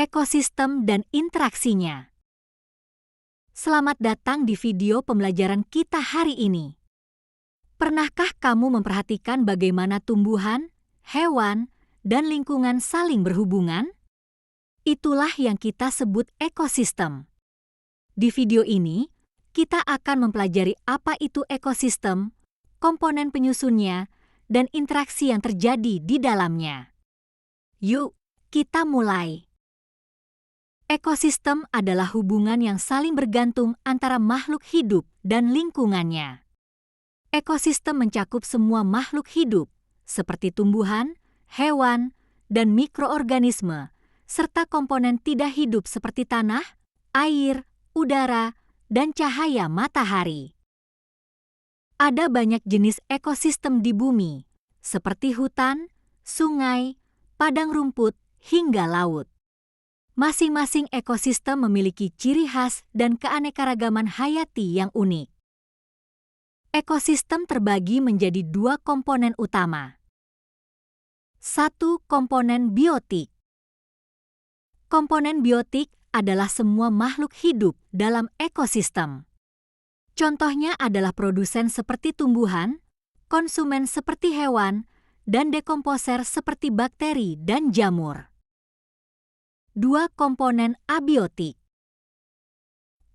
ekosistem dan interaksinya. Selamat datang di video pembelajaran kita hari ini. Pernahkah kamu memperhatikan bagaimana tumbuhan, hewan, dan lingkungan saling berhubungan? Itulah yang kita sebut ekosistem. Di video ini, kita akan mempelajari apa itu ekosistem, komponen penyusunnya, dan interaksi yang terjadi di dalamnya. Yuk, kita mulai. Ekosistem adalah hubungan yang saling bergantung antara makhluk hidup dan lingkungannya. Ekosistem mencakup semua makhluk hidup, seperti tumbuhan, hewan, dan mikroorganisme, serta komponen tidak hidup seperti tanah, air, udara, dan cahaya matahari. Ada banyak jenis ekosistem di bumi, seperti hutan, sungai, padang rumput, hingga laut. Masing-masing ekosistem memiliki ciri khas dan keanekaragaman hayati yang unik. Ekosistem terbagi menjadi dua komponen utama. 1. Komponen biotik. Komponen biotik adalah semua makhluk hidup dalam ekosistem. Contohnya adalah produsen seperti tumbuhan, konsumen seperti hewan, dan dekomposer seperti bakteri dan jamur. 2. Komponen abiotik.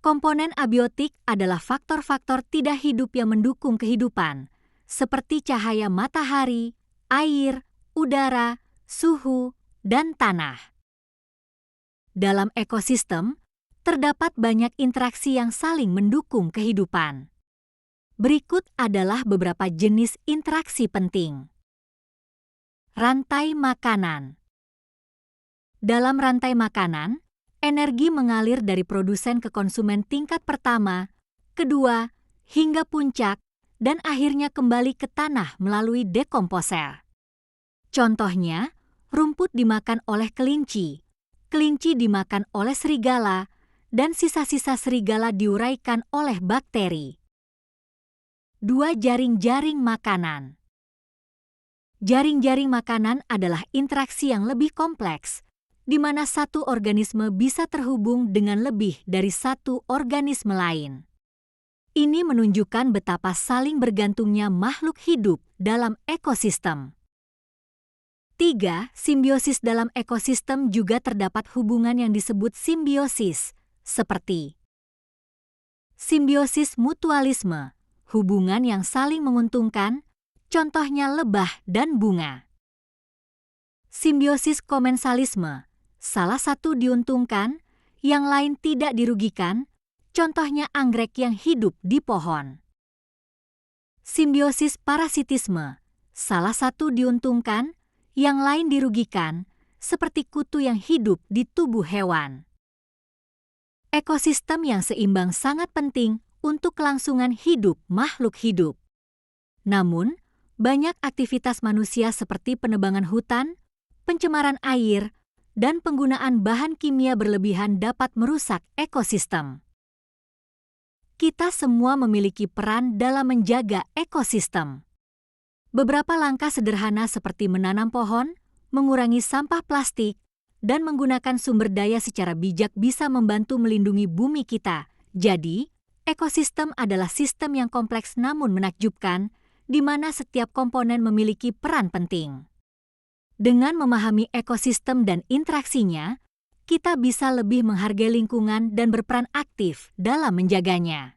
Komponen abiotik adalah faktor-faktor tidak hidup yang mendukung kehidupan, seperti cahaya matahari, air, udara, suhu, dan tanah. Dalam ekosistem, terdapat banyak interaksi yang saling mendukung kehidupan. Berikut adalah beberapa jenis interaksi penting. Rantai makanan. Dalam rantai makanan, energi mengalir dari produsen ke konsumen tingkat pertama, kedua, hingga puncak, dan akhirnya kembali ke tanah melalui dekomposer. Contohnya, rumput dimakan oleh kelinci, kelinci dimakan oleh serigala, dan sisa-sisa serigala diuraikan oleh bakteri. 2. Jaring-jaring makanan. Jaring-jaring makanan adalah interaksi yang lebih kompleks, di mana satu organisme bisa terhubung dengan lebih dari satu organisme lain. Ini menunjukkan betapa saling bergantungnya makhluk hidup dalam ekosistem. 3. Simbiosis. Dalam ekosistem juga terdapat hubungan yang disebut simbiosis, seperti simbiosis mutualisme, hubungan yang saling menguntungkan, contohnya lebah dan bunga. Simbiosis komensalisme, salah satu diuntungkan, yang lain tidak dirugikan, contohnya anggrek yang hidup di pohon. Simbiosis parasitisme, salah satu diuntungkan, yang lain dirugikan, seperti kutu yang hidup di tubuh hewan. Ekosistem yang seimbang sangat penting untuk kelangsungan hidup makhluk hidup. Namun, banyak aktivitas manusia seperti penebangan hutan, pencemaran air, dan penggunaan bahan kimia berlebihan dapat merusak ekosistem. Kita semua memiliki peran dalam menjaga ekosistem. Beberapa langkah sederhana seperti menanam pohon, mengurangi sampah plastik, dan menggunakan sumber daya secara bijak bisa membantu melindungi bumi kita. Jadi, ekosistem adalah sistem yang kompleks namun menakjubkan, di mana setiap komponen memiliki peran penting. Dengan memahami ekosistem dan interaksinya, kita bisa lebih menghargai lingkungan dan berperan aktif dalam menjaganya.